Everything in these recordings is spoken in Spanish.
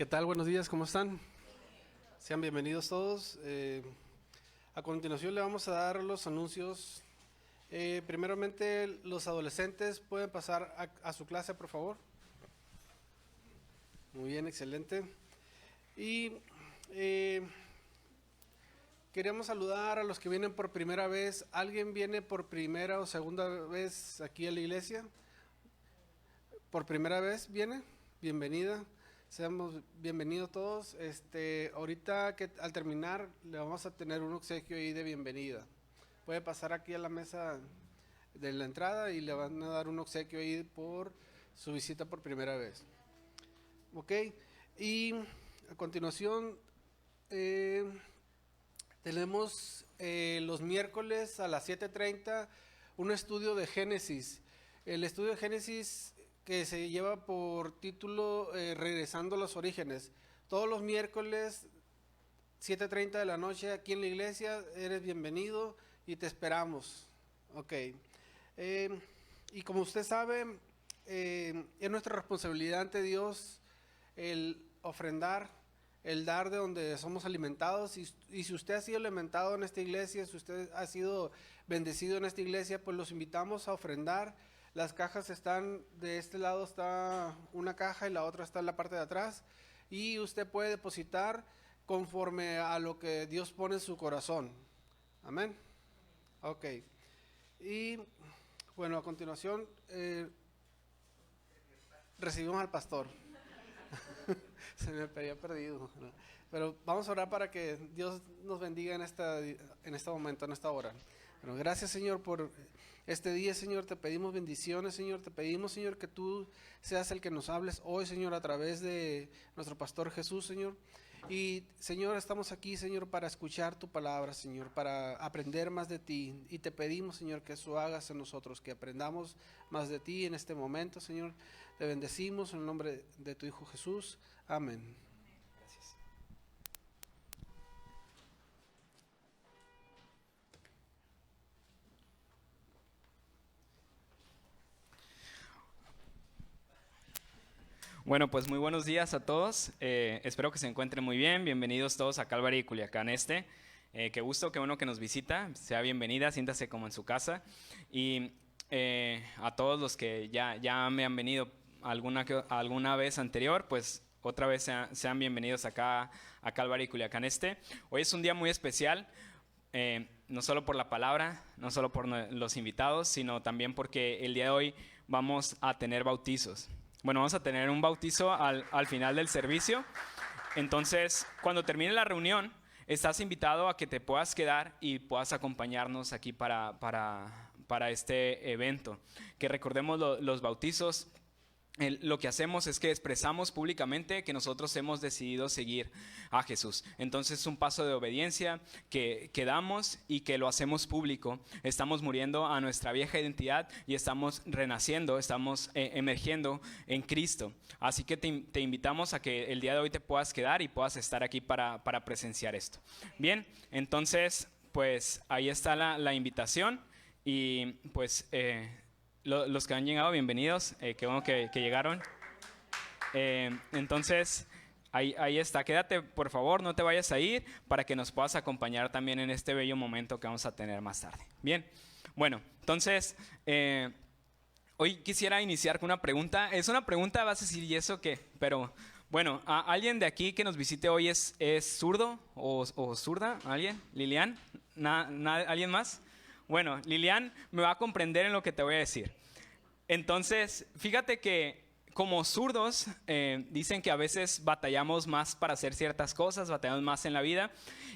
¿Qué tal? Buenos días, ¿cómo están? Sean bienvenidos todos. A continuación le vamos a dar los anuncios. Primeramente, los adolescentes pueden pasar a su clase, por favor. Muy bien, excelente. Y queremos saludar a los que vienen por primera vez. ¿Alguien viene por primera o segunda vez aquí a la iglesia? ¿Por primera vez viene? Bienvenida. Seamos bienvenidos todos. Ahorita que al terminar le vamos a tener un obsequio ahí de bienvenida. Puede pasar aquí a la mesa de la entrada y le van a dar un obsequio ahí por su visita por primera vez. Ok. Y a continuación tenemos los miércoles a las 7:30 un estudio de Génesis. El estudio de Génesis que se lleva por título Regresando a los Orígenes. Todos los miércoles 7:30 de la noche aquí en la iglesia, eres bienvenido y te esperamos. Ok. Y como usted sabe, es nuestra responsabilidad ante Dios el ofrendar, el dar de donde somos alimentados. Y si usted ha sido alimentado en esta iglesia, si usted ha sido bendecido en esta iglesia, pues los invitamos a ofrendar. Las cajas están, de este lado está una caja y la otra está en la parte de atrás. Y usted puede depositar conforme a lo que Dios pone en su corazón. Amén. Ok. Y bueno, a continuación recibimos al pastor. Se me había perdido. Pero vamos a orar para que Dios nos bendiga en este momento, en esta hora. Bueno, gracias, Señor, por este día, Señor. Te pedimos bendiciones, Señor. Te pedimos, Señor, que tú seas el que nos hables hoy, Señor, a través de nuestro pastor Jesús, Señor. Y, Señor, estamos aquí, Señor, para escuchar tu palabra, Señor, para aprender más de ti. Y te pedimos, Señor, que eso hagas en nosotros, que aprendamos más de ti en este momento, Señor. Te bendecimos en el nombre de tu Hijo Jesús. Amén. Gracias. Bueno, pues muy buenos días a todos. Espero que se encuentren muy bien. Bienvenidos todos a Calvary y Culiacán Este. Qué gusto que uno que nos visita sea bienvenida, siéntase como en su casa. Y a todos los que ya me han venido alguna vez anterior, pues otra vez sean bienvenidos acá a Calvary y Culiacán Este. Hoy es un día muy especial. No solo por la palabra, no solo por los invitados, sino también porque el día de hoy vamos a tener bautizos. Bueno, vamos a tener un bautizo al final del servicio. Entonces, cuando termine la reunión, estás invitado a que te puedas quedar y puedas acompañarnos aquí para este evento. Que recordemos los bautizos. Lo que hacemos es que expresamos públicamente que nosotros hemos decidido seguir a Jesús. Entonces es un paso de obediencia que damos y que lo hacemos público. Estamos muriendo a nuestra vieja identidad y estamos renaciendo, estamos emergiendo en Cristo. Así que te invitamos a que el día de hoy te puedas quedar y puedas estar aquí para presenciar esto. Bien, entonces pues ahí está la invitación y pues... los que han llegado, bienvenidos, qué bueno que llegaron. Entonces, ahí está, quédate por favor, no te vayas a ir para que nos puedas acompañar también en este bello momento que vamos a tener más tarde. Bien, bueno, entonces, hoy quisiera iniciar con una pregunta. Es una pregunta, vas a decir, ¿y eso qué? Pero, bueno, ¿alguien de aquí que nos visite hoy es zurdo o zurda? ¿Alguien? ¿Lilian? ¿Alguien más? Bueno, Lilian me va a comprender en lo que te voy a decir. Entonces, fíjate que como zurdos, dicen que a veces batallamos más para hacer ciertas cosas, batallamos más en la vida.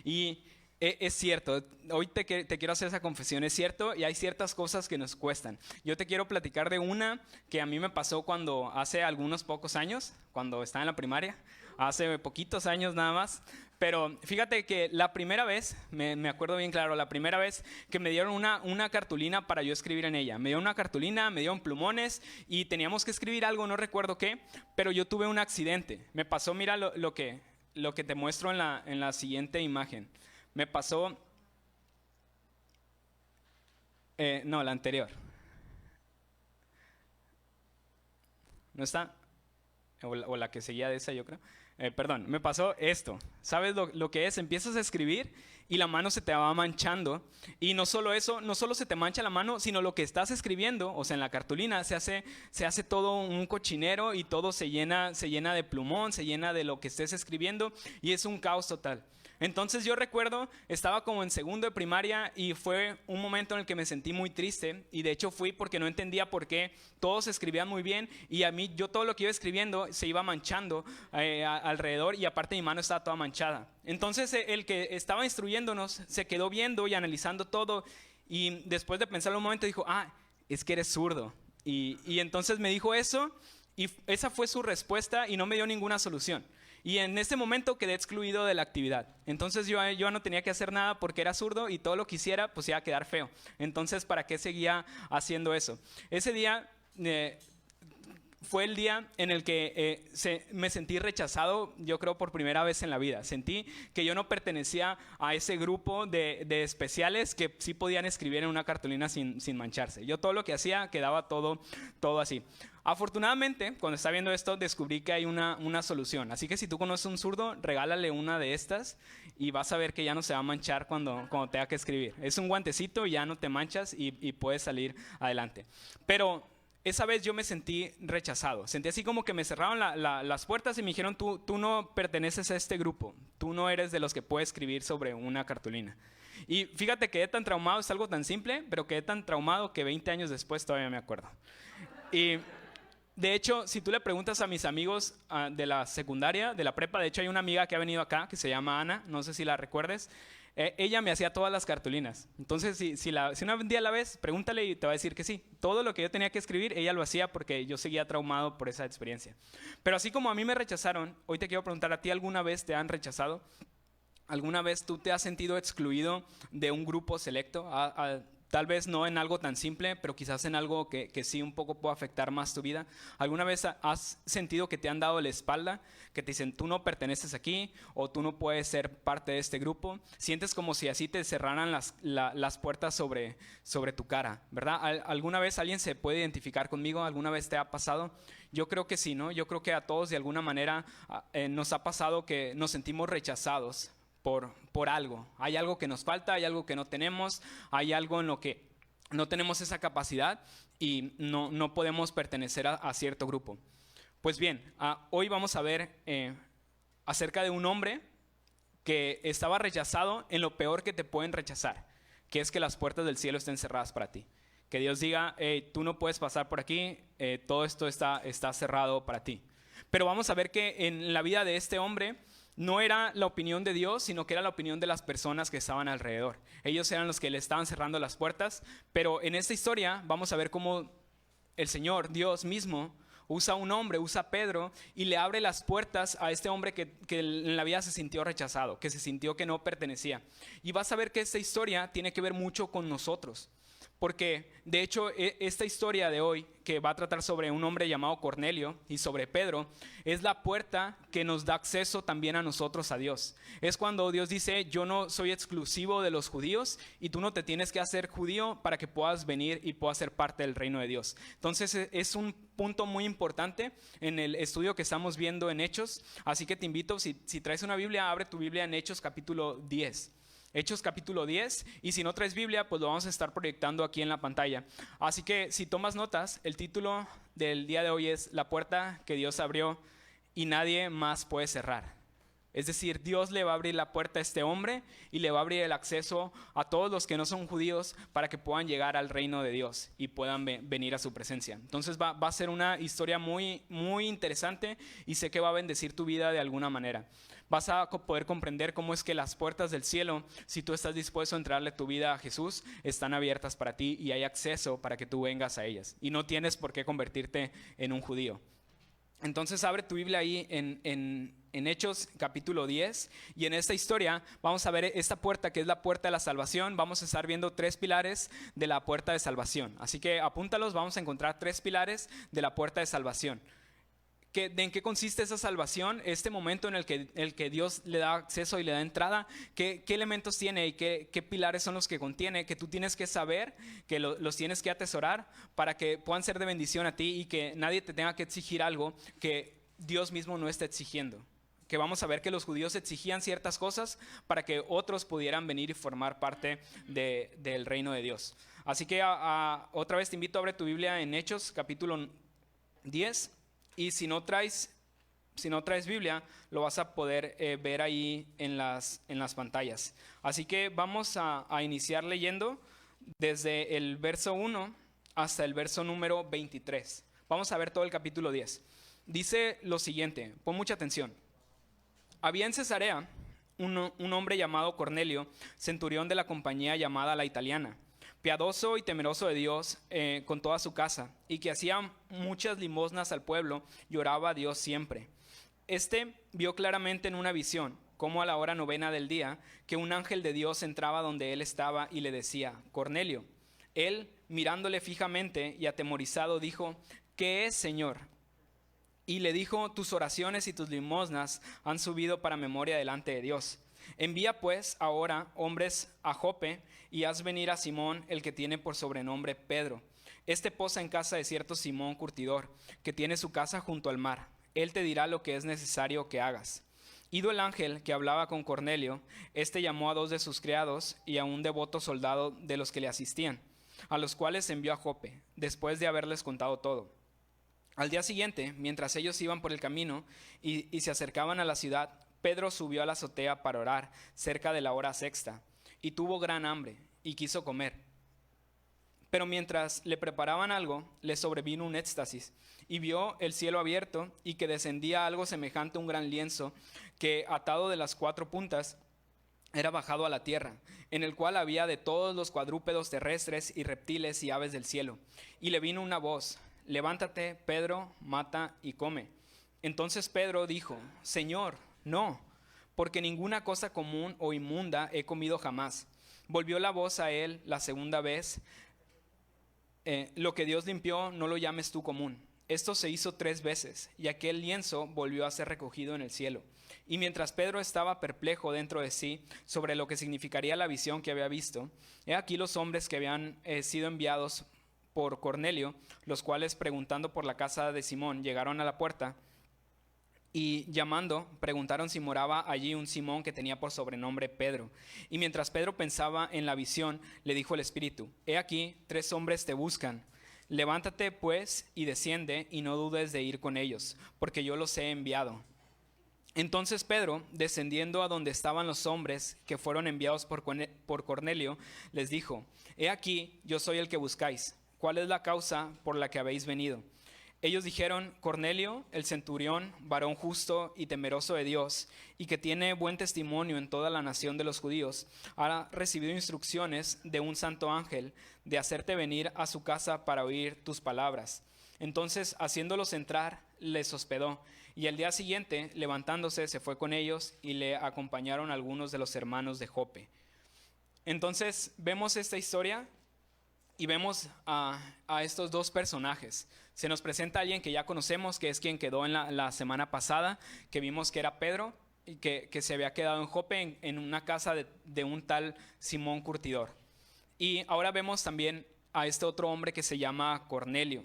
Y es cierto, hoy te quiero hacer esa confesión, es cierto, y hay ciertas cosas que nos cuestan. Yo te quiero platicar de una que a mí me pasó cuando hace algunos pocos años, cuando estaba en la primaria, hace poquitos años nada más. Pero fíjate que la primera vez, me acuerdo bien claro, la primera vez que me dieron una cartulina para yo escribir en ella. Me dieron una cartulina, me dieron plumones y teníamos que escribir algo, no recuerdo qué, pero yo tuve un accidente. Me pasó, mira lo que te muestro en la siguiente imagen. Me pasó, no, la anterior. ¿No está? O la que seguía de esa, yo creo. me pasó esto. ¿Sabes lo que es? Empiezas a escribir y la mano se te va manchando. Y no solo eso, no solo se te mancha la mano, sino lo que estás escribiendo, o sea, en la cartulina se hace todo un cochinero y todo se llena de plumón, se llena de lo que estés escribiendo y es un caos total. Entonces yo recuerdo, estaba como en segundo de primaria y fue un momento en el que me sentí muy triste y de hecho fui porque no entendía por qué todos escribían muy bien y a mí yo todo lo que iba escribiendo se iba manchando alrededor y aparte mi mano estaba toda manchada. Entonces el que estaba instruyéndonos se quedó viendo y analizando todo y después de pensarlo un momento dijo, es que eres zurdo. Y entonces me dijo eso y esa fue su respuesta y no me dio ninguna solución. Y en ese momento quedé excluido de la actividad. Entonces yo no tenía que hacer nada porque era zurdo y todo lo que hiciera pues iba a quedar feo. Entonces, ¿para qué seguía haciendo eso? Ese día fue el día en el que me sentí rechazado, yo creo por primera vez en la vida. Sentí que yo no pertenecía a ese grupo de especiales que sí podían escribir en una cartulina sin mancharse. Yo todo lo que hacía quedaba todo así. Afortunadamente, cuando estaba viendo esto, descubrí que hay una solución. Así que si tú conoces un zurdo, regálale una de estas y vas a ver que ya no se va a manchar cuando tenga que escribir. Es un guantecito, ya no te manchas y puedes salir adelante. Pero esa vez yo me sentí rechazado. Sentí así como que me cerraron las puertas y me dijeron, tú no perteneces a este grupo. Tú no eres de los que puede escribir sobre una cartulina. Y fíjate, quedé tan traumado, es algo tan simple, pero quedé tan traumado que 20 años después todavía me acuerdo. Y de hecho, si tú le preguntas a mis amigos de la secundaria, de la prepa, de hecho hay una amiga que ha venido acá que se llama Ana, no sé si la recuerdes, ella me hacía todas las cartulinas. Entonces, si un día la ves, pregúntale y te va a decir que sí. Todo lo que yo tenía que escribir, ella lo hacía porque yo seguía traumado por esa experiencia. Pero así como a mí me rechazaron, hoy te quiero preguntar, ¿a ti alguna vez te han rechazado? ¿Alguna vez tú te has sentido excluido de un grupo selecto? Tal vez no en algo tan simple, pero quizás en algo que sí un poco puede afectar más tu vida. ¿Alguna vez has sentido que te han dado la espalda? Que te dicen, tú no perteneces aquí o tú no puedes ser parte de este grupo. Sientes como si así te cerraran las puertas sobre tu cara, ¿verdad? ¿Alguna vez alguien se puede identificar conmigo? ¿Alguna vez te ha pasado? Yo creo que sí, ¿no? Yo creo que a todos de alguna manera nos ha pasado que nos sentimos rechazados por algo. Hay algo que nos falta, hay algo que no tenemos, hay algo en lo que no tenemos esa capacidad y no podemos pertenecer a cierto grupo. Pues bien, hoy vamos a ver acerca de un hombre que estaba rechazado en lo peor que te pueden rechazar, que es que las puertas del cielo estén cerradas para ti. Que Dios diga, tú no puedes pasar por aquí, todo esto está cerrado para ti. Pero vamos a ver que en la vida de este hombre no era la opinión de Dios, sino que era la opinión de las personas que estaban alrededor. Ellos eran los que le estaban cerrando las puertas, pero en esta historia vamos a ver cómo el Señor, Dios mismo, usa a un hombre, usa a Pedro y le abre las puertas a este hombre que en la vida se sintió rechazado, que se sintió que no pertenecía. Y vas a ver que esta historia tiene que ver mucho con nosotros. Porque de hecho esta historia de hoy, que va a tratar sobre un hombre llamado Cornelio y sobre Pedro, es la puerta que nos da acceso también a nosotros a Dios. Es cuando Dios dice, yo no soy exclusivo de los judíos y tú no te tienes que hacer judío para que puedas venir y puedas ser parte del reino de Dios. Entonces es un punto muy importante en el estudio que estamos viendo en Hechos. Así que te invito, si traes una Biblia, abre tu Biblia en Hechos capítulo 10. Hechos capítulo 10, y si no traes Biblia, pues lo vamos a estar proyectando aquí en la pantalla. Así que si tomas notas, el título del día de hoy es La puerta que Dios abrió y nadie más puede cerrar. Es decir, Dios le va a abrir la puerta a este hombre y le va a abrir el acceso a todos los que no son judíos para que puedan llegar al reino de Dios y puedan venir a su presencia. Entonces va a ser una historia muy, muy interesante y sé que va a bendecir tu vida de alguna manera. Vas a poder comprender cómo es que las puertas del cielo, si tú estás dispuesto a entregarle tu vida a Jesús, están abiertas para ti y hay acceso para que tú vengas a ellas. Y no tienes por qué convertirte en un judío. Entonces abre tu Biblia ahí en Hechos capítulo 10 y en esta historia vamos a ver esta puerta que es la puerta de la salvación. Vamos a estar viendo 3 pilares de la puerta de salvación. Así que apúntalos, vamos a encontrar 3 pilares de la puerta de salvación. ¿En qué consiste esa salvación? Este momento en el que Dios le da acceso y le da entrada, ¿qué elementos tiene y qué pilares son los que contiene? Que tú tienes que saber, que los tienes que atesorar para que puedan ser de bendición a ti y que nadie te tenga que exigir algo que Dios mismo no está exigiendo. que vamos a ver que los judíos exigían ciertas cosas para que otros pudieran venir y formar parte del reino de Dios. Así que otra vez te invito a abrir tu Biblia en Hechos capítulo 10, y si no traes Biblia, lo vas a poder ver ahí en las pantallas. Así que vamos a iniciar leyendo desde el verso 1 hasta el verso número 23. Vamos a ver todo el capítulo 10. Dice lo siguiente, pon mucha atención. Había en Cesarea un hombre llamado Cornelio, centurión de la compañía llamada La Italiana, piadoso y temeroso de Dios con toda su casa, y que hacía muchas limosnas al pueblo y oraba a Dios siempre. Este vio claramente en una visión, como a la hora 9 del día, que un ángel de Dios entraba donde él estaba y le decía: Cornelio. Él, mirándole fijamente y atemorizado, dijo: ¿Qué es, Señor? Y le dijo: tus oraciones y tus limosnas han subido para memoria delante de Dios. Envía pues ahora hombres a Jope y haz venir a Simón, el que tiene por sobrenombre Pedro. Este posa en casa de cierto Simón curtidor, que tiene su casa junto al mar. Él te dirá lo que es necesario que hagas. Ido el ángel que hablaba con Cornelio, este llamó a 2 de sus criados y a un devoto soldado de los que le asistían, a los cuales envió a Jope, después de haberles contado todo. Al día siguiente, mientras ellos iban por el camino y se acercaban a la ciudad, Pedro subió a la azotea para orar cerca de la hora sexta, y tuvo gran hambre y quiso comer. Pero mientras le preparaban algo, le sobrevino un éxtasis, y vio el cielo abierto y que descendía algo semejante a un gran lienzo, que atado de las 4 puntas era bajado a la tierra, en el cual había de todos los cuadrúpedos terrestres y reptiles y aves del cielo. Y le vino una voz: levántate, Pedro, mata y come. Entonces Pedro dijo: Señor, no, porque ninguna cosa común o inmunda he comido jamás. Volvió la voz a él la segunda vez: lo que Dios limpió, no lo llames tú común. Esto se hizo 3 veces, y aquel lienzo volvió a ser recogido en el cielo. Y mientras Pedro estaba perplejo dentro de sí sobre lo que significaría la visión que había visto, he aquí los hombres que habían sido enviados por Cornelio, los cuales, preguntando por la casa de Simón, llegaron a la puerta y, llamando, preguntaron si moraba allí un Simón que tenía por sobrenombre Pedro. Y mientras Pedro pensaba en la visión, le dijo el Espíritu: he aquí 3 hombres te buscan. Levántate pues y desciende, y no dudes de ir con ellos, porque yo los he enviado. Entonces Pedro, descendiendo a donde estaban los hombres que fueron enviados por Cornelio, les dijo: he aquí, yo soy el que buscáis. ¿Cuál es la causa por la que habéis venido? Ellos dijeron: Cornelio, el centurión, varón justo y temeroso de Dios, y que tiene buen testimonio en toda la nación de los judíos, ha recibido instrucciones de un santo ángel de hacerte venir a su casa para oír tus palabras. Entonces, haciéndolos entrar, les hospedó, y al día siguiente, levantándose, se fue con ellos, y le acompañaron algunos de los hermanos de Jope. Entonces, vemos esta historia y vemos a estos 2 personajes. Se nos presenta alguien que ya conocemos, que es quien quedó en la semana pasada, que vimos que era Pedro, y que se había quedado en Jope en una casa de un tal Simón curtidor. Y ahora vemos también a este otro hombre que se llama Cornelio.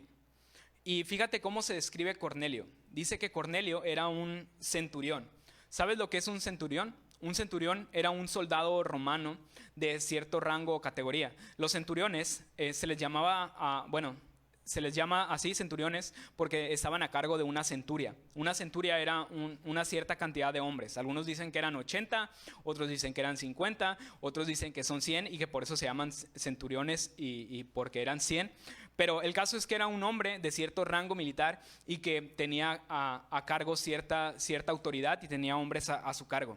Y fíjate cómo se describe Cornelio. Dice que Cornelio era un centurión. ¿Sabes lo que es un centurión? Un centurión era un soldado romano de cierto rango o categoría. Los centuriones se les llama así centuriones porque estaban a cargo de una centuria. Una centuria era una cierta cantidad de hombres. Algunos dicen que eran 80, otros dicen que eran 50, otros dicen que son 100 y que por eso se llaman centuriones y porque eran 100. Pero el caso es que era un hombre de cierto rango militar y que tenía a cargo cierta autoridad y tenía hombres a su cargo.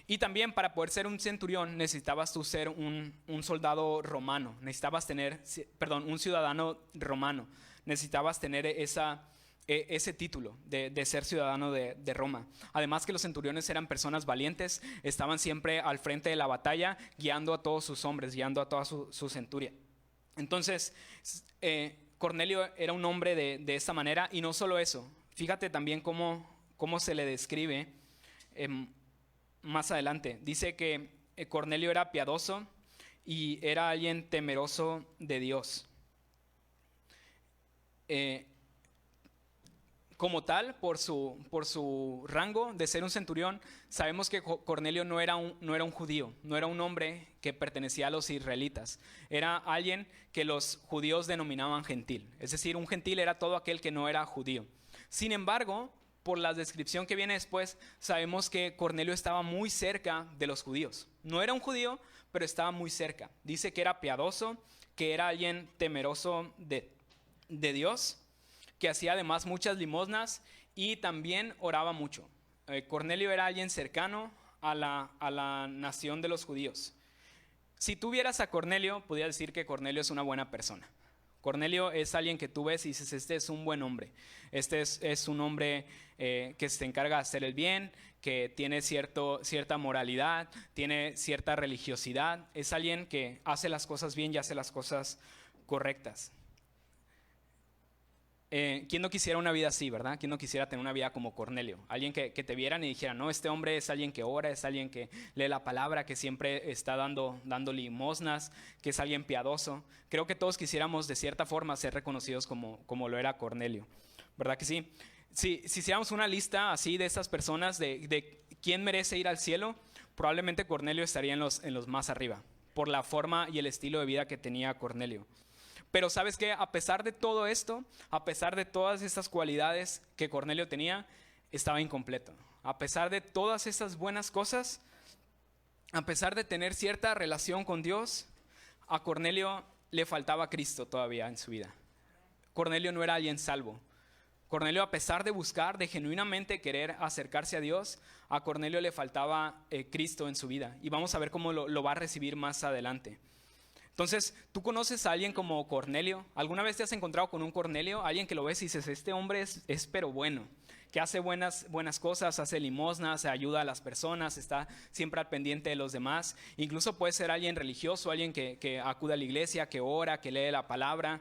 Y también para poder ser un centurión necesitabas tú ser un soldado romano, un ciudadano romano. Necesitabas tener ese título de ser ciudadano de Roma. Además que los centuriones eran personas valientes, estaban siempre al frente de la batalla, guiando a todos sus hombres, guiando a toda su centuria. Entonces, Cornelio era un hombre de esta manera, y no solo eso. Fíjate también cómo se le describe más adelante. Dice que Cornelio era piadoso y era alguien temeroso de Dios. como tal, por su rango de ser un centurión, sabemos que Cornelio no era un judío, no era un hombre que pertenecía a los israelitas. Era alguien que los judíos denominaban gentil. Es decir, un gentil era todo aquel que no era judío. Sin embargo, por la descripción que viene después, sabemos que Cornelio estaba muy cerca de los judíos. No era un judío, pero estaba muy cerca. Dice que era piadoso, que era alguien temeroso de Dios, que hacía además muchas limosnas y también oraba mucho. Cornelio era alguien cercano a la nación de los judíos. Si tú vieras a Cornelio, podría decir que Cornelio es una buena persona. Cornelio es alguien que tú ves y dices, este es un buen hombre. Este es un hombre que se encarga de hacer el bien, que tiene cierta moralidad, tiene cierta religiosidad. Es alguien que hace las cosas bien y hace las cosas correctas. ¿Quién no quisiera una vida así, verdad? ¿Quién no quisiera tener una vida como Cornelio? Alguien que te vieran y dijeran, no, este hombre es alguien que ora, es alguien que lee la palabra, que siempre está dando limosnas, que es alguien piadoso. Creo que todos quisiéramos de cierta forma ser reconocidos como lo era Cornelio, ¿verdad que sí? Si hiciéramos una lista así de esas personas de quién merece ir al cielo, probablemente Cornelio estaría en los más arriba, por la forma y el estilo de vida que tenía Cornelio. Pero ¿sabes qué? A pesar de todo esto, a pesar de todas estas cualidades que Cornelio tenía, estaba incompleto. A pesar de todas esas buenas cosas, a pesar de tener cierta relación con Dios, a Cornelio le faltaba Cristo todavía en su vida. Cornelio no era alguien salvo. Cornelio, a pesar de buscar, de genuinamente querer acercarse a Dios, a Cornelio le faltaba Cristo en su vida. Y vamos a ver cómo lo va a recibir más adelante. Entonces, ¿tú conoces a alguien como Cornelio? ¿Alguna vez te has encontrado con un Cornelio? Alguien que lo ves y dices, este hombre es pero bueno, que hace buenas cosas, hace limosnas, ayuda a las personas, está siempre al pendiente de los demás. Incluso puede ser alguien religioso, alguien que acude a la iglesia, que ora, que lee la palabra.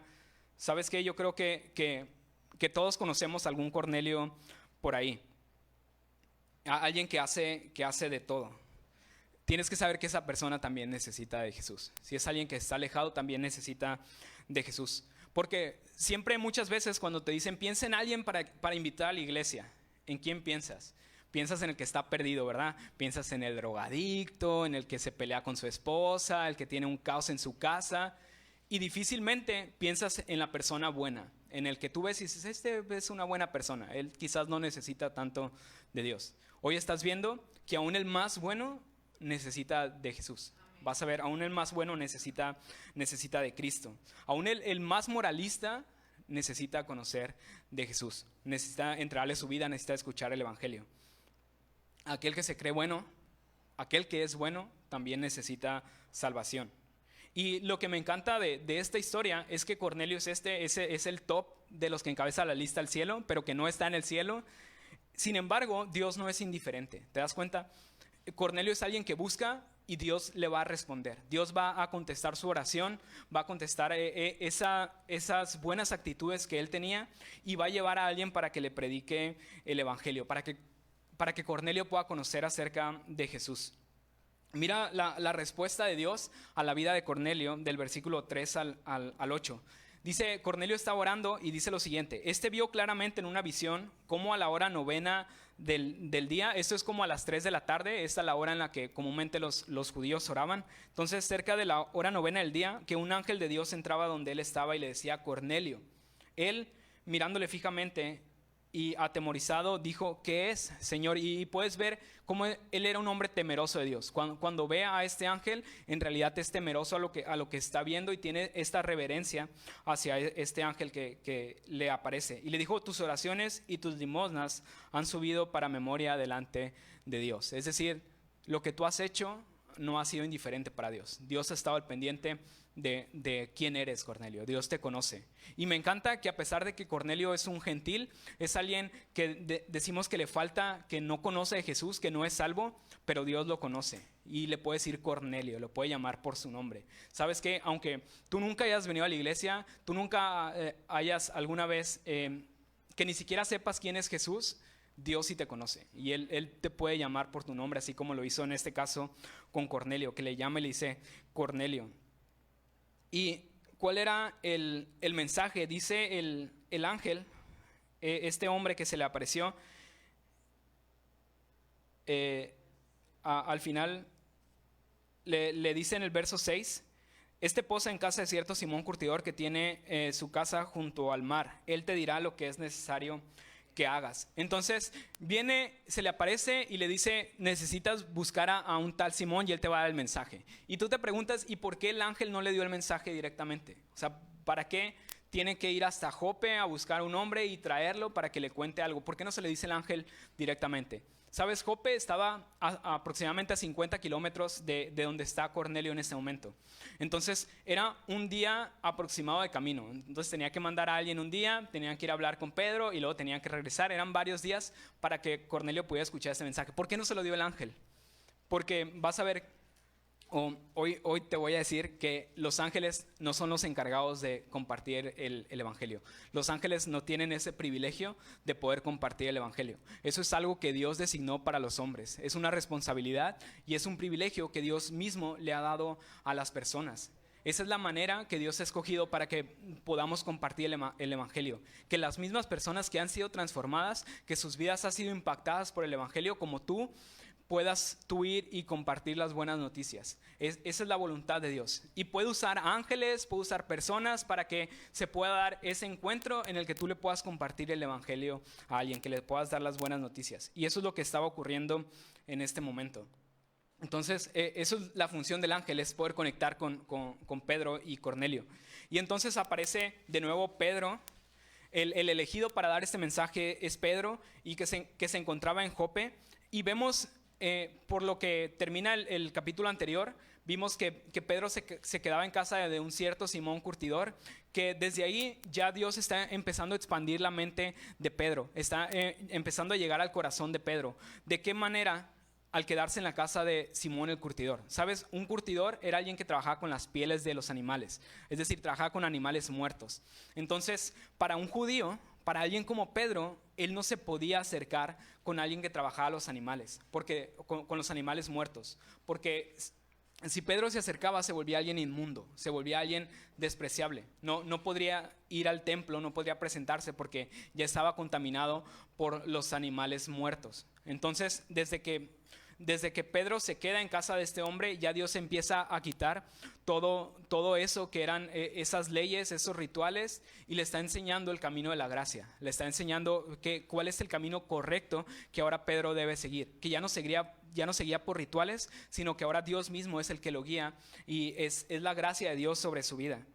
¿Sabes qué? Yo creo que todos conocemos a algún Cornelio por ahí. Alguien que hace de todo. Tienes que saber que esa persona también necesita de Jesús. Si es alguien que está alejado, también necesita de Jesús. Porque siempre, muchas veces, cuando te dicen piensa en alguien para invitar a la iglesia, ¿en quién piensas? Piensas en el que está perdido, ¿verdad? Piensas en el drogadicto, en el que se pelea con su esposa, el que tiene un caos en su casa. Y difícilmente piensas en la persona buena, en el que tú ves y dices, este es una buena persona. Él quizás no necesita tanto de Dios. Hoy estás viendo que aún el más bueno necesita de Jesús. Vas a ver, aún el más bueno necesita de Cristo. Aún el más moralista necesita conocer de Jesús. Necesita entrarle su vida, necesita escuchar el evangelio. Aquel que se cree bueno, aquel que es bueno, también necesita salvación. Y lo que me encanta de esta historia es que Cornelio es el top de los que encabeza la lista al cielo, pero que no está en el cielo. Sin embargo, Dios no es indiferente. ¿Te das cuenta? Cornelio es alguien que busca y Dios le va a responder. Dios va a contestar su oración, va a contestar esas buenas actitudes que él tenía y va a llevar a alguien para que le predique el evangelio, para que Cornelio pueda conocer acerca de Jesús. Mira la respuesta de Dios a la vida de Cornelio del versículo 3 al 8. Dice, Cornelio estaba orando y dice lo siguiente: este vio claramente en una visión cómo a la hora novena del día, esto es como a las 3 de la tarde, esta es la hora en la que comúnmente los judíos oraban. Entonces, cerca de la hora novena del día, que un ángel de Dios entraba donde él estaba y le decía, Cornelio. Él, mirándole fijamente y atemorizado, dijo, ¿qué es, Señor? Y puedes ver cómo él era un hombre temeroso de Dios. Cuando ve a este ángel, en realidad es temeroso a lo que está viendo y tiene esta reverencia hacia este ángel que le aparece. Y le dijo, tus oraciones y tus limosnas han subido para memoria delante de Dios. Es decir, lo que tú has hecho no ha sido indiferente para Dios. Dios ha estado al pendiente de quién eres, Cornelio. Dios te conoce. Y me encanta que a pesar de que Cornelio es un gentil, es alguien que decimos que le falta, que no conoce de Jesús, que no es salvo, pero Dios lo conoce y le puede decir Cornelio, lo puede llamar por su nombre. ¿Sabes qué? Aunque tú nunca hayas venido a la iglesia, tú nunca hayas alguna vez que ni siquiera sepas quién es Jesús, Dios sí te conoce y él te puede llamar por tu nombre, así como lo hizo en este caso con Cornelio, que le llama y le dice Cornelio. ¿Y cuál era el mensaje? Dice el ángel este hombre que se le apareció, al final le dice en el verso 6, este posa en casa de cierto Simón curtidor que tiene su casa junto al mar. Él te dirá lo que es necesario que hagas. Entonces viene, se le aparece y le dice, necesitas buscar a un tal Simón y él te va a dar el mensaje. Y tú te preguntas, ¿y por qué el ángel no le dio el mensaje directamente? O sea, ¿para qué tiene que ir hasta Jope a buscar a un hombre y traerlo para que le cuente algo? ¿Por qué no se le dice el ángel directamente? ¿Sabes? Jope estaba aproximadamente a 50 kilómetros de donde está Cornelio en este momento. Entonces era un día aproximado de camino. Entonces tenía que mandar a alguien un día, tenían que ir a hablar con Pedro y luego tenían que regresar. Eran varios días para que Cornelio pudiera escuchar ese mensaje. ¿Por qué no se lo dio el ángel? Porque vas a ver, hoy te voy a decir que los ángeles no son los encargados de compartir el evangelio. Los ángeles no tienen ese privilegio de poder compartir el evangelio. Eso es algo que Dios designó para los hombres. Es una responsabilidad y es un privilegio que Dios mismo le ha dado a las personas. Esa es la manera que Dios ha escogido para que podamos compartir el evangelio. Que las mismas personas que han sido transformadas, que sus vidas han sido impactadas por el evangelio, como tú, puedas tú ir y compartir las buenas noticias. Esa es la voluntad de Dios. Y puede usar ángeles, puede usar personas para que se pueda dar ese encuentro en el que tú le puedas compartir el evangelio a alguien, que le puedas dar las buenas noticias. Y eso es lo que estaba ocurriendo en este momento. Entonces, eso es la función del ángel, es poder conectar con Pedro y Cornelio. Y entonces aparece de nuevo Pedro. El elegido para dar este mensaje es Pedro, y que se encontraba en Jope. Y vemos, por lo que termina el capítulo anterior, vimos que Pedro se quedaba en casa de un cierto Simón curtidor, que desde ahí ya Dios está empezando a expandir la mente de Pedro, está empezando a llegar al corazón de Pedro. ¿De qué manera? Al quedarse en la casa de Simón el curtidor. ¿Sabes? Un curtidor era alguien que trabajaba con las pieles de los animales, es decir, trabajaba con animales muertos. Entonces, para un judío, para alguien como Pedro, él no se podía acercar con alguien que trabajaba los animales, porque con los animales muertos, porque si Pedro se acercaba se volvía alguien inmundo, se volvía alguien despreciable. No podría ir al templo, no podría presentarse porque ya estaba contaminado por los animales muertos. Entonces, desde que Pedro se queda en casa de este hombre, ya Dios empieza a quitar todo eso que eran esas leyes, esos rituales, y le está enseñando el camino de la gracia. Le está enseñando cuál es el camino correcto que ahora Pedro debe seguir, que ya no seguía por rituales, sino que ahora Dios mismo es el que lo guía, y es la gracia de Dios sobre su vida.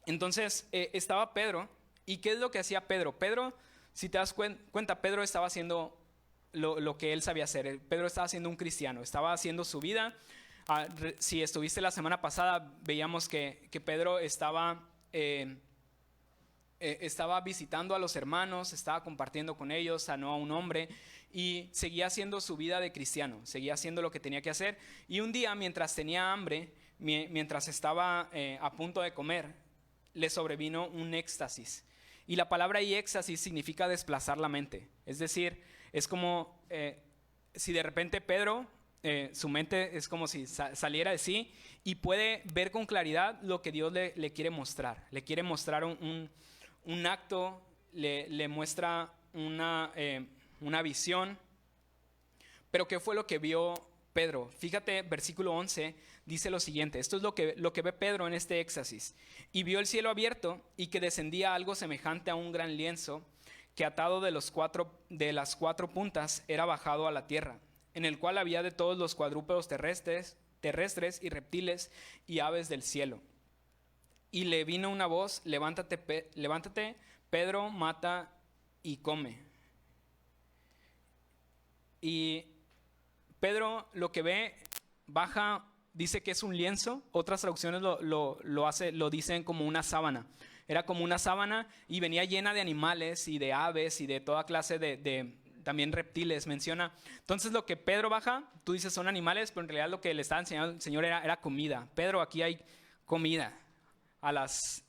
Entonces estaba Pedro, ¿y qué es lo que hacía Pedro? Pedro, si te das cuenta, Pedro estaba haciendo lo que él sabía hacer. Pedro estaba siendo un cristiano, estaba haciendo su vida. Si estuviste la semana pasada, veíamos que Pedro estaba visitando a los hermanos, estaba compartiendo con ellos, sanó a un hombre y seguía haciendo su vida de cristiano, seguía haciendo lo que tenía que hacer. Y un día, mientras tenía hambre, mientras estaba a punto de comer, le sobrevino un éxtasis. Y la palabra ahí éxtasis significa desplazar la mente. Es decir, es como si de repente Pedro, su mente es como si saliera de sí y puede ver con claridad lo que Dios le quiere mostrar. Le quiere mostrar un acto, le muestra una visión. Pero ¿qué fue lo que vio Pedro? Fíjate, versículo 11 dice lo siguiente. Esto es lo que ve Pedro en este éxtasis. Y vio el cielo abierto y que descendía algo semejante a un gran lienzo, que atado de las cuatro puntas era bajado a la tierra, en el cual había de todos los cuadrúpedos terrestres y reptiles y aves del cielo. Y le vino una voz: levántate, Pedro, mata y come. Y Pedro lo que ve, baja, dice que es un lienzo. Otras traducciones lo dicen como una sábana. Era como una sábana y venía llena de animales y de aves y de toda clase de también reptiles, menciona. Entonces lo que Pedro baja, tú dices son animales, pero en realidad lo que le estaba enseñando el Señor era comida. Pedro, aquí hay comida. A las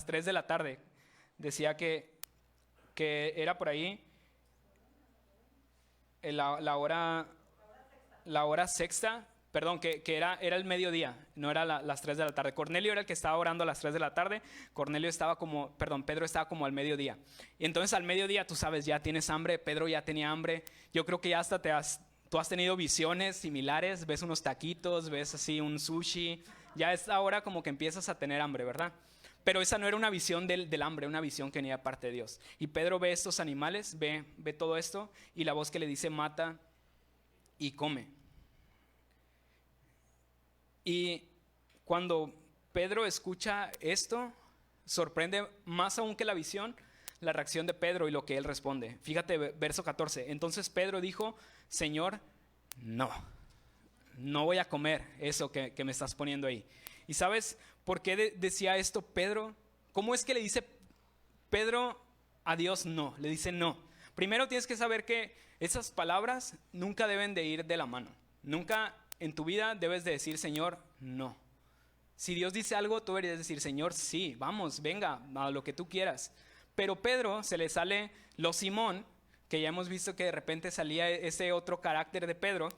3 de la tarde. Decía que era por ahí la hora sexta, Perdón, que era el mediodía, no era las 3 de la tarde. Cornelio era el que estaba orando a las 3 de la tarde. Pedro estaba como al mediodía. Y entonces al mediodía, tú sabes, ya tienes hambre. Pedro ya tenía hambre. Yo creo que ya hasta tú has tenido visiones similares. Ves unos taquitos, ves así un sushi. Ya es ahora como que empiezas a tener hambre, ¿verdad? Pero esa no era una visión del hambre, una visión que venía de parte de Dios. Y Pedro ve estos animales, ve todo esto, y la voz que le dice mata y come. Y cuando Pedro escucha esto, sorprende más aún que la visión, la reacción de Pedro y lo que él responde. Fíjate, verso 14. Entonces Pedro dijo, Señor, no voy a comer eso que me estás poniendo ahí. ¿Y sabes por qué decía esto Pedro? ¿Cómo es que le dice Pedro a Dios no? Le dice no. Primero tienes que saber que esas palabras nunca deben de ir de la mano. Nunca en tu vida debes de decir, Señor, no. Si Dios dice algo, tú deberías decir, Señor, sí, vamos, venga, a lo que tú quieras. Pero Pedro se le sale lo Simón, que ya hemos visto que de repente salía ese otro carácter de Pedro,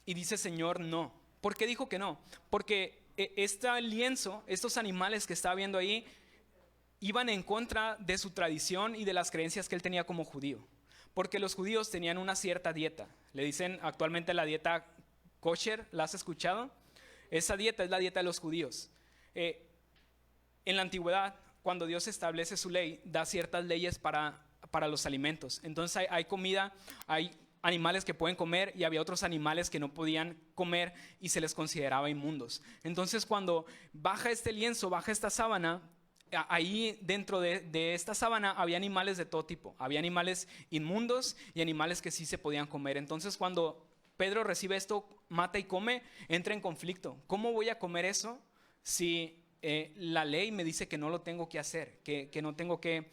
y dice, Señor, no. ¿Por qué dijo que no? Porque este lienzo, estos animales que estaba viendo ahí, iban en contra de su tradición y de las creencias que él tenía como judío. Porque los judíos tenían una cierta dieta. Le dicen actualmente la dieta kosher, ¿la has escuchado? Esa dieta es la dieta de los judíos. En la antigüedad, cuando Dios establece su ley, da ciertas leyes para los alimentos. Entonces hay comida, hay animales que pueden comer y había otros animales que no podían comer y se les consideraba inmundos. Entonces cuando baja este lienzo, baja esta sábana, ahí dentro de esta sábana había animales de todo tipo. Había animales inmundos y animales que sí se podían comer. Entonces cuando Pedro recibe esto, mata y come, entra en conflicto. ¿Cómo voy a comer eso si la ley me dice que no lo tengo que hacer, que no tengo que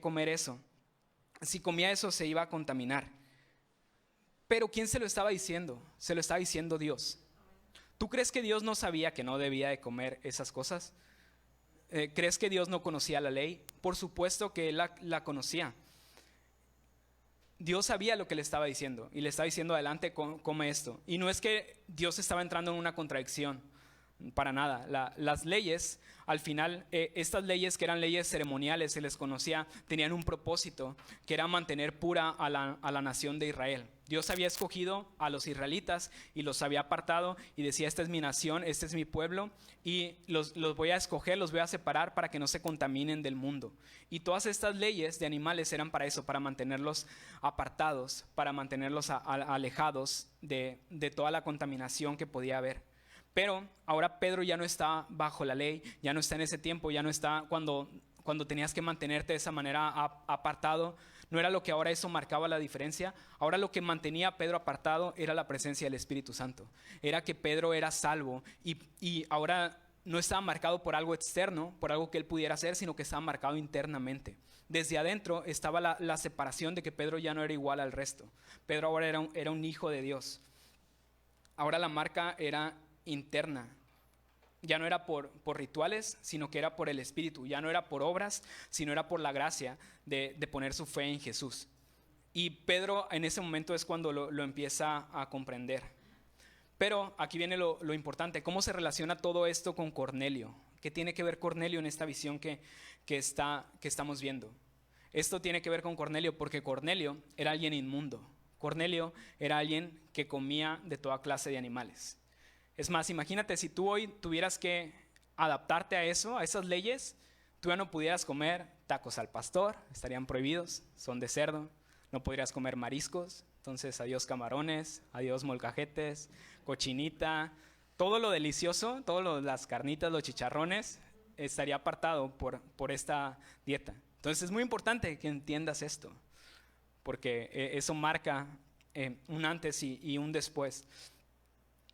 comer eso? Si comía eso se iba a contaminar. Pero ¿quién se lo estaba diciendo? Se lo estaba diciendo Dios. ¿Tú crees que Dios no sabía que no debía de comer esas cosas? ¿Crees que Dios no conocía la ley? Por supuesto que Él la conocía. Dios sabía lo que le estaba diciendo y le estaba diciendo adelante, come esto. Y no es que Dios estaba entrando en una contradicción, para nada. Las leyes, al final, estas leyes que eran leyes ceremoniales, se les conocía, tenían un propósito, que era mantener pura a la nación de Israel. Dios había escogido a los israelitas y los había apartado y decía, esta es mi nación, este es mi pueblo y los voy a escoger, los voy a separar para que no se contaminen del mundo. Y todas estas leyes de animales eran para eso, para mantenerlos apartados, para mantenerlos alejados de toda la contaminación que podía haber. Pero ahora Pedro ya no está bajo la ley, ya no está en ese tiempo, ya no está cuando tenías que mantenerte de esa manera apartado. No era lo que ahora eso marcaba la diferencia. Ahora lo que mantenía a Pedro apartado era la presencia del Espíritu Santo. Era que Pedro era salvo y ahora no estaba marcado por algo externo, por algo que él pudiera hacer, sino que estaba marcado internamente. Desde adentro estaba la separación de que Pedro ya no era igual al resto. Pedro ahora era un hijo de Dios. Ahora la marca era interna. Ya no era por rituales, sino que era por el Espíritu. Ya no era por obras, sino era por la gracia de poner su fe en Jesús. Y Pedro en ese momento es cuando lo empieza a comprender. Pero aquí viene lo importante. ¿Cómo se relaciona todo esto con Cornelio? ¿Qué tiene que ver Cornelio en esta visión que estamos viendo? Esto tiene que ver con Cornelio porque Cornelio era alguien inmundo. Cornelio era alguien que comía de toda clase de animales. Es más, imagínate si tú hoy tuvieras que adaptarte a eso, a esas leyes, tú ya no pudieras comer tacos al pastor, estarían prohibidos, son de cerdo, no podrías comer mariscos, entonces adiós camarones, adiós molcajetes, cochinita, todo lo delicioso, las carnitas, los chicharrones, estaría apartado por esta dieta. Entonces es muy importante que entiendas esto, porque eso marca un antes y un después.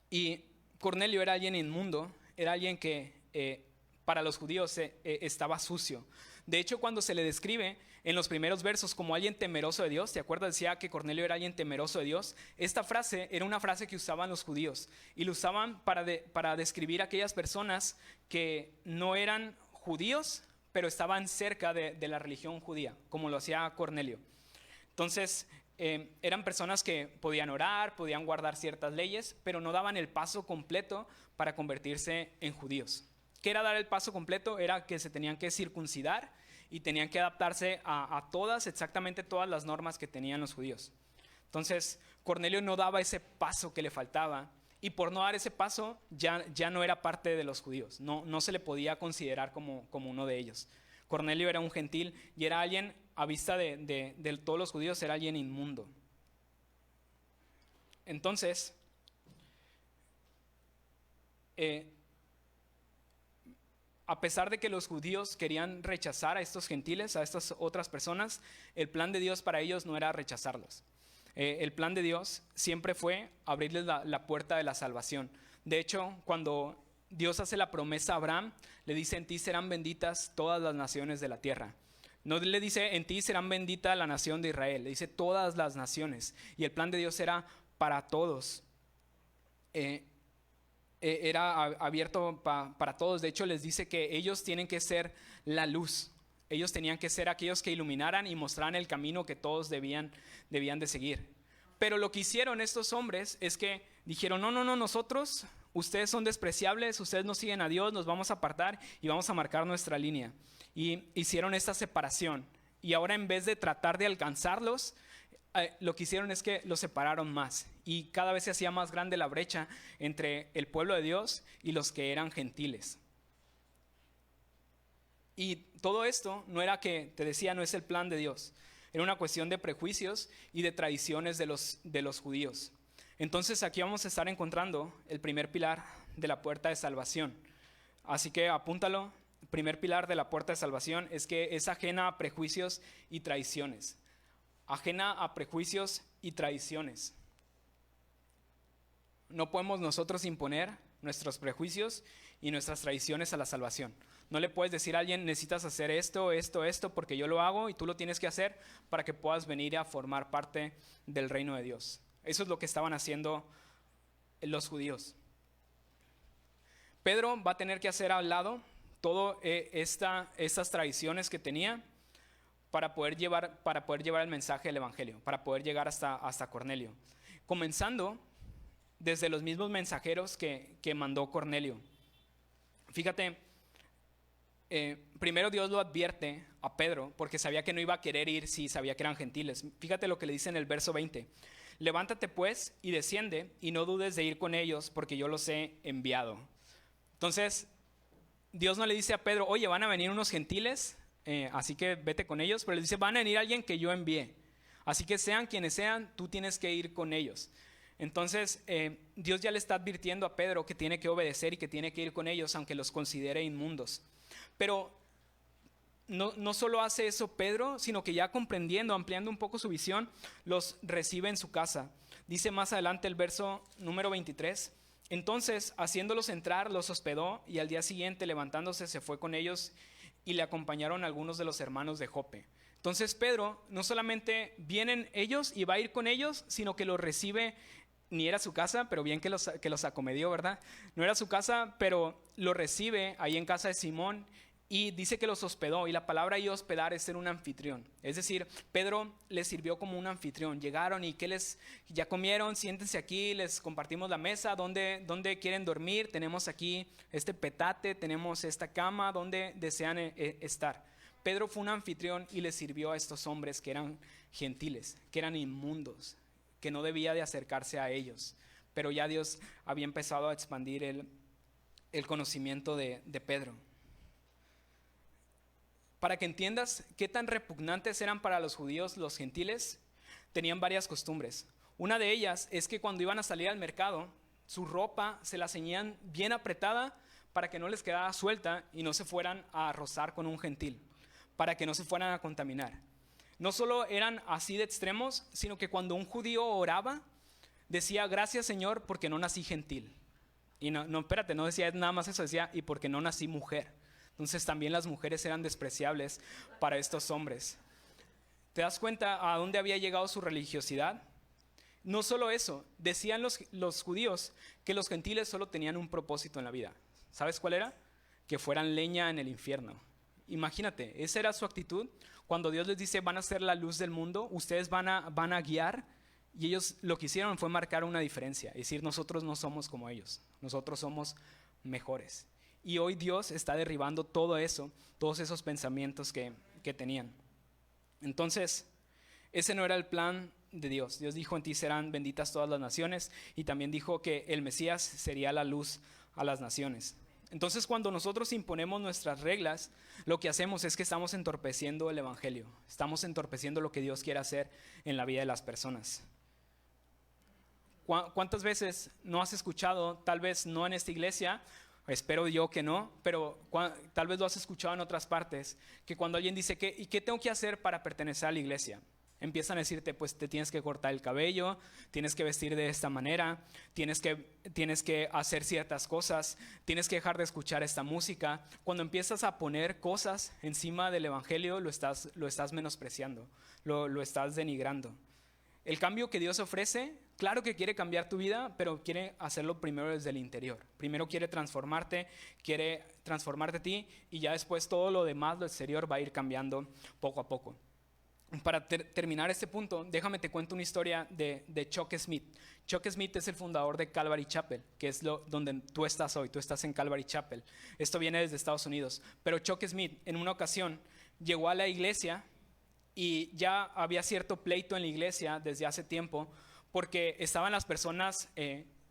Y Cornelio era alguien inmundo, era alguien que para los judíos estaba sucio. De hecho, cuando se le describe en los primeros versos como alguien temeroso de Dios, ¿te acuerdas? Decía que Cornelio era alguien temeroso de Dios. Esta frase era una frase que usaban los judíos y lo usaban para describir a aquellas personas que no eran judíos, pero estaban cerca de la religión judía, como lo hacía Cornelio. Entonces, eran personas que podían orar, podían guardar ciertas leyes, pero no daban el paso completo para convertirse en judíos. ¿Qué era dar el paso completo? Era que se tenían que circuncidar y tenían que adaptarse a exactamente todas las normas que tenían los judíos. Entonces, Cornelio no daba ese paso que le faltaba, y por no dar ese paso ya no era parte de los judíos, no se le podía considerar como uno de ellos. Cornelio era un gentil y era alguien, a vista de todos los judíos, era alguien inmundo. Entonces, a pesar de que los judíos querían rechazar a estos gentiles, a estas otras personas, el plan de Dios para ellos no era rechazarlos. El plan de Dios siempre fue abrirles la puerta de la salvación. De hecho, cuando Dios hace la promesa a Abraham, le dice: en ti serán benditas todas las naciones de la tierra. No le dice: en ti serán bendita la nación de Israel, le dice todas las naciones. Y el plan de Dios era para todos. Era abierto para todos. De hecho, les dice que ellos tienen que ser la luz. Ellos tenían que ser aquellos que iluminaran y mostraran el camino que todos debían de seguir. Pero lo que hicieron estos hombres es que dijeron: no, nosotros, ustedes son despreciables, ustedes no siguen a Dios, nos vamos a apartar y vamos a marcar nuestra línea. Y hicieron esta separación. Y ahora, en vez de tratar de alcanzarlos, lo que hicieron es que los separaron más. Y cada vez se hacía más grande la brecha entre el pueblo de Dios y los que eran gentiles. Y todo esto no era, que te decía, no es el plan de Dios. Era una cuestión de prejuicios y de tradiciones de los judíos. Entonces aquí vamos a estar encontrando el primer pilar de la puerta de salvación. Así que apúntalo. El primer pilar de la puerta de salvación es que es ajena a prejuicios y tradiciones. Ajena a prejuicios y tradiciones. No podemos nosotros imponer nuestros prejuicios y nuestras tradiciones a la salvación. No le puedes decir a alguien: necesitas hacer esto, porque yo lo hago y tú lo tienes que hacer para que puedas venir a formar parte del reino de Dios. Eso es lo que estaban haciendo los judíos. Pedro va a tener que hacer al lado todas estas tradiciones que tenía para poder llevar el mensaje del evangelio, para poder llegar hasta Cornelio. Comenzando desde los mismos mensajeros que mandó Cornelio. Fíjate, primero Dios lo advierte a Pedro porque sabía que no iba a querer ir si sabía que eran gentiles. Fíjate lo que le dice en el verso 20. Levántate pues y desciende, y no dudes de ir con ellos, porque yo los he enviado. Entonces, Dios no le dice a Pedro: oye, van a venir unos gentiles, así que vete con ellos. Pero le dice: van a venir alguien que yo envié. Así que sean quienes sean, tú tienes que ir con ellos. Entonces, Dios ya le está advirtiendo a Pedro que tiene que obedecer y que tiene que ir con ellos, aunque los considere inmundos. Pero no solo hace eso Pedro, sino que ya comprendiendo, ampliando un poco su visión, los recibe en su casa. Dice más adelante el verso número 23: entonces, haciéndolos entrar, los hospedó, y al día siguiente, levantándose, se fue con ellos, y le acompañaron algunos de los hermanos de Jope. Entonces Pedro no solamente vienen ellos y va a ir con ellos, sino que los recibe. Ni era su casa, pero bien que los acomedió, ¿verdad? No era su casa, pero lo recibe ahí en casa de Simón, y dice que los hospedó. Y la palabra ahí hospedar es ser un anfitrión. Es decir, Pedro les sirvió como un anfitrión. Llegaron y ya comieron, siéntense aquí, les compartimos la mesa. ¿Dónde quieren dormir? Tenemos aquí este petate, tenemos esta cama, ¿dónde desean estar? Pedro fue un anfitrión y les sirvió a estos hombres que eran gentiles, que eran inmundos, que no debía de acercarse a ellos. Pero ya Dios había empezado a expandir el conocimiento de Pedro. Para que entiendas qué tan repugnantes eran para los judíos los gentiles, tenían varias costumbres. Una de ellas es que cuando iban a salir al mercado, su ropa se la ceñían bien apretada para que no les quedara suelta y no se fueran a rozar con un gentil, para que no se fueran a contaminar. No solo eran así de extremos, sino que cuando un judío oraba, decía: gracias, Señor, porque no nací gentil. Y no decía nada más eso, decía: y porque no nací mujer. Entonces también las mujeres eran despreciables para estos hombres. ¿Te das cuenta a dónde había llegado su religiosidad? No solo eso, decían los judíos que los gentiles solo tenían un propósito en la vida. ¿Sabes cuál era? Que fueran leña en el infierno. Imagínate, esa era su actitud Cuando Dios les dice van a ser la luz del mundo, ustedes van a guiar, y ellos lo que hicieron fue marcar una diferencia, es decir, nosotros no somos como ellos, nosotros somos mejores. Y hoy Dios está derribando todo eso, todos esos pensamientos que tenían. Entonces, ese no era el plan de Dios. Dios dijo: en ti serán benditas todas las naciones, y también dijo que el Mesías sería la luz a las naciones. Entonces, cuando nosotros imponemos nuestras reglas, lo que hacemos es que estamos entorpeciendo el evangelio, estamos entorpeciendo lo que Dios quiere hacer en la vida de las personas. ¿Cuántas veces no has escuchado, tal vez no en esta iglesia, espero yo que no, pero tal vez lo has escuchado en otras partes, que cuando alguien dice ¿y qué tengo que hacer para pertenecer a la iglesia? Empiezan a decirte, pues te tienes que cortar el cabello, tienes que vestir de esta manera, tienes que hacer ciertas cosas, tienes que dejar de escuchar esta música. Cuando empiezas a poner cosas encima del evangelio, lo estás menospreciando, lo estás denigrando. El cambio que Dios ofrece, claro que quiere cambiar tu vida, pero quiere hacerlo primero desde el interior. Primero quiere transformarte a ti, y ya después todo lo demás, lo exterior, va a ir cambiando poco a poco. Para terminar este punto, déjame te cuento una historia de Chuck Smith. Chuck Smith es el fundador de Calvary Chapel, que es donde tú estás hoy. Tú estás en Calvary Chapel. Esto viene desde Estados Unidos. Pero Chuck Smith, en una ocasión, llegó a la iglesia y ya había cierto pleito en la iglesia desde hace tiempo, porque estaban las personas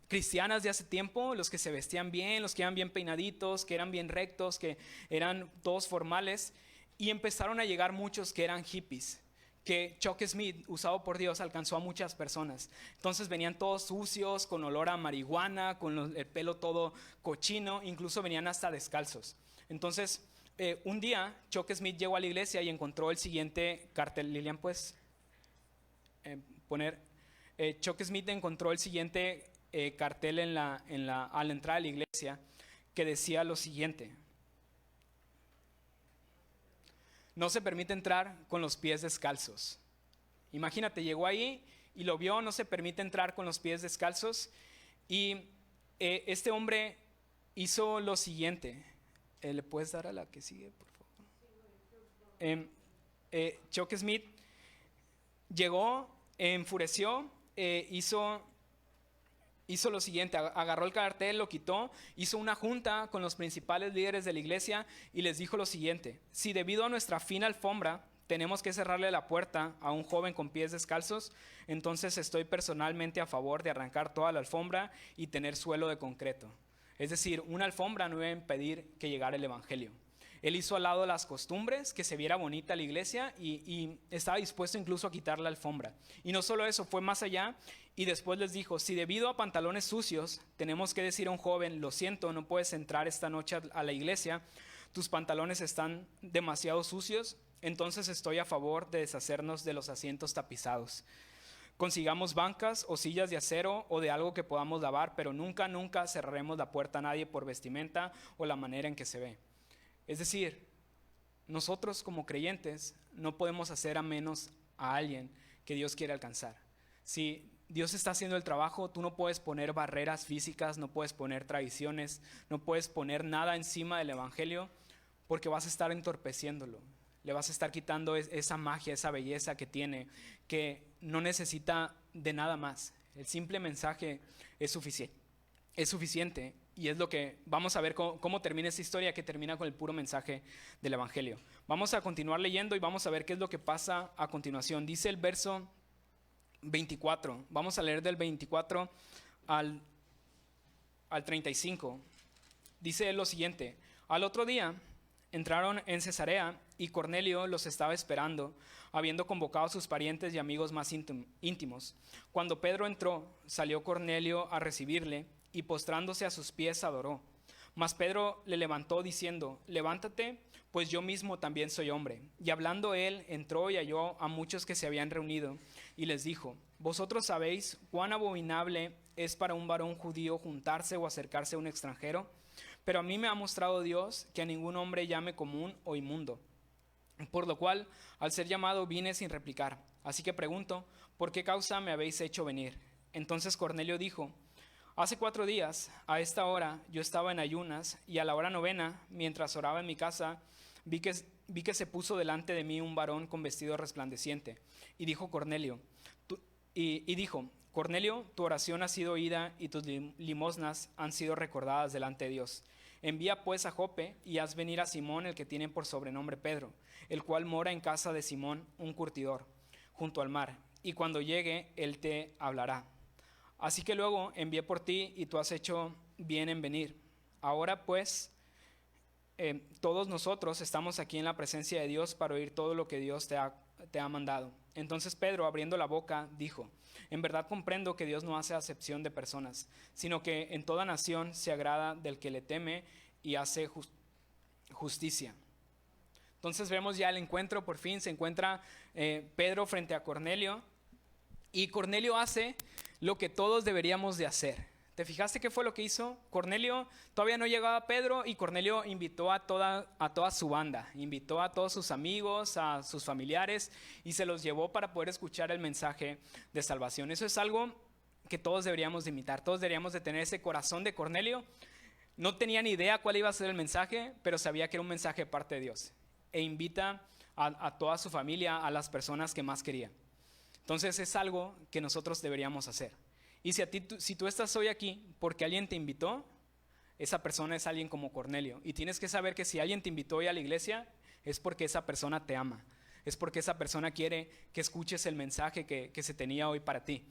cristianas de hace tiempo, los que se vestían bien, los que eran bien peinaditos, que eran bien rectos, que eran todos formales, y empezaron a llegar muchos que eran hippies, que Chuck Smith, usado por Dios, alcanzó a muchas personas. Entonces venían todos sucios, con olor a marihuana, con el pelo todo cochino, incluso venían hasta descalzos. Entonces, un día Chuck Smith llegó a la iglesia y encontró el siguiente cartel. Lilian, ¿puedes poner? Chuck Smith encontró el siguiente cartel a la entrada de la iglesia, que decía lo siguiente: no se permite entrar con los pies descalzos. Imagínate, llegó ahí y lo vio, no se permite entrar con los pies descalzos. Y este hombre hizo lo siguiente. ¿Le puedes dar a la que sigue, por favor? Chuck Smith llegó, enfureció, hizo lo siguiente: agarró el cartel, lo quitó, hizo una junta con los principales líderes de la iglesia y les dijo lo siguiente: si debido a nuestra fina alfombra tenemos que cerrarle la puerta a un joven con pies descalzos, entonces estoy personalmente a favor de arrancar toda la alfombra y tener suelo de concreto. Es decir, una alfombra no iba a impedir que llegara el evangelio. Él hizo al lado las costumbres, que se viera bonita la iglesia, y estaba dispuesto incluso a quitar la alfombra. Y no solo eso, fue más allá, y después les dijo: si debido a pantalones sucios tenemos que decir a un joven, lo siento, no puedes entrar esta noche a la iglesia, tus pantalones están demasiado sucios, entonces estoy a favor de deshacernos de los asientos tapizados. Consigamos bancas o sillas de acero o de algo que podamos lavar, pero nunca cerraremos la puerta a nadie por vestimenta o la manera en que se ve. Es decir, nosotros como creyentes no podemos hacer a menos a alguien que Dios quiere alcanzar. Si Dios está haciendo el trabajo, tú no puedes poner barreras físicas, no puedes poner tradiciones, no puedes poner nada encima del evangelio, porque vas a estar entorpeciéndolo. Le vas a estar quitando esa magia, esa belleza que tiene, que no necesita de nada más. El simple mensaje es suficiente, y es lo que vamos a ver cómo termina esta historia, que termina con el puro mensaje del evangelio. Vamos a continuar leyendo y vamos a ver qué es lo que pasa a continuación. Dice el verso 24, vamos a leer del 24 al 35. Dice lo siguiente: al otro día entraron en Cesarea y Cornelio los estaba esperando, habiendo convocado a sus parientes y amigos más íntimos. Cuando Pedro entró, salió Cornelio a recibirle y postrándose a sus pies adoró. Mas Pedro le levantó diciendo: levántate, pues yo mismo también soy hombre. Y hablando él, entró y halló a muchos que se habían reunido y les dijo: vosotros sabéis cuán abominable es para un varón judío juntarse o acercarse a un extranjero, pero a mí me ha mostrado Dios que a ningún hombre llame común o inmundo. Por lo cual, al ser llamado, vine sin replicar. Así que pregunto: ¿por qué causa me habéis hecho venir? Entonces Cornelio dijo: hace 4 días, a esta hora, yo estaba en ayunas, y a la hora 9, mientras oraba en mi casa, vi que vi que se puso delante de mí un varón con vestido resplandeciente, y dijo, Cornelio, tu oración ha sido oída y tus limosnas han sido recordadas delante de Dios. Envía pues a Jope y haz venir a Simón, el que tienen por sobrenombre Pedro, el cual mora en casa de Simón, un curtidor, junto al mar, y cuando llegue, él te hablará. Así que luego envié por ti y tú has hecho bien en venir. Ahora pues, todos nosotros estamos aquí en la presencia de Dios para oír todo lo que Dios te ha mandado. Entonces Pedro, abriendo la boca, dijo, en verdad comprendo que Dios no hace acepción de personas, sino que en toda nación se agrada del que le teme y hace justicia. Entonces vemos ya el encuentro, por fin se encuentra Pedro frente a Cornelio, y Cornelio hace lo que todos deberíamos de hacer. ¿Te fijaste qué fue lo que hizo? Cornelio, todavía no llegaba Pedro, y Cornelio invitó a toda su banda, invitó a todos sus amigos, a sus familiares, y se los llevó para poder escuchar el mensaje de salvación. Eso es algo que todos deberíamos de imitar, todos deberíamos de tener ese corazón de Cornelio. No tenía ni idea cuál iba a ser el mensaje, pero sabía que era un mensaje de parte de Dios, e invita a toda su familia, a las personas que más quería. Entonces es algo que nosotros deberíamos hacer. Y si tú estás hoy aquí porque alguien te invitó, esa persona es alguien como Cornelio. Y tienes que saber que si alguien te invitó hoy a la iglesia, es porque esa persona te ama. Es porque esa persona quiere que escuches el mensaje que se tenía hoy para ti.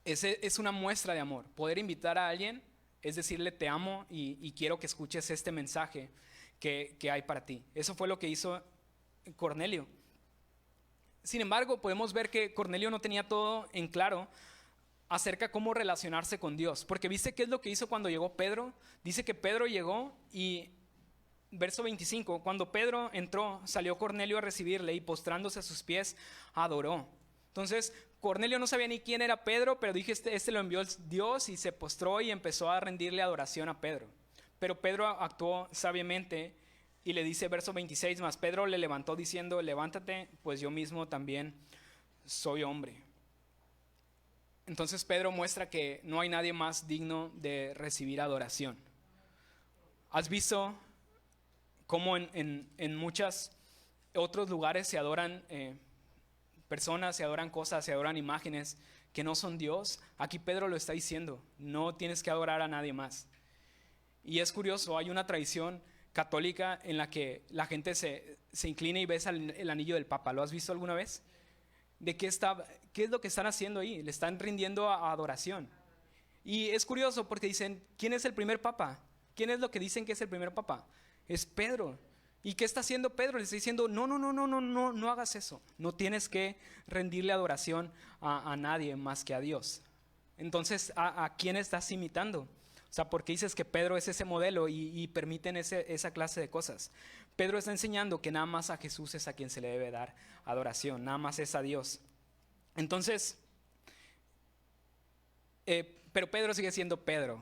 Es una muestra de amor. Poder invitar a alguien es decirle te amo y quiero que escuches este mensaje que hay para ti. Eso fue lo que hizo Cornelio. Sin embargo, podemos ver que Cornelio no tenía todo en claro acerca de cómo relacionarse con Dios. Porque ¿viste qué es lo que hizo cuando llegó Pedro? Dice que Pedro llegó y, verso 25, cuando Pedro entró, salió Cornelio a recibirle y postrándose a sus pies, adoró. Entonces, Cornelio no sabía ni quién era Pedro, pero dije, este lo envió Dios, y se postró y empezó a rendirle adoración a Pedro. Pero Pedro actuó sabiamente y le dice, verso 26, mas Pedro le levantó diciendo, levántate, pues yo mismo también soy hombre. Entonces Pedro muestra que no hay nadie más digno de recibir adoración. ¿Has visto cómo en muchos otros lugares se adoran personas, se adoran cosas, se adoran imágenes que no son Dios? Aquí Pedro lo está diciendo, no tienes que adorar a nadie más. Y es curioso, hay una tradición católica en la que la gente se inclina y besa el anillo del Papa. ¿Lo has visto alguna vez? ¿De qué es lo que están haciendo ahí? Le están rindiendo a adoración. Y es curioso porque dicen, ¿quién es el primer papa? ¿Quién es lo que dicen que es el primer papa? Es Pedro. ¿Y qué está haciendo Pedro? Le está diciendo, no hagas eso. No tienes que rendirle adoración a nadie más que a Dios. Entonces, ¿a quién estás imitando? O sea, ¿por qué dices que Pedro es ese modelo y permiten esa clase de cosas? Pedro está enseñando que nada más a Jesús es a quien se le debe dar adoración, nada más es a Dios. Entonces, pero Pedro sigue siendo Pedro.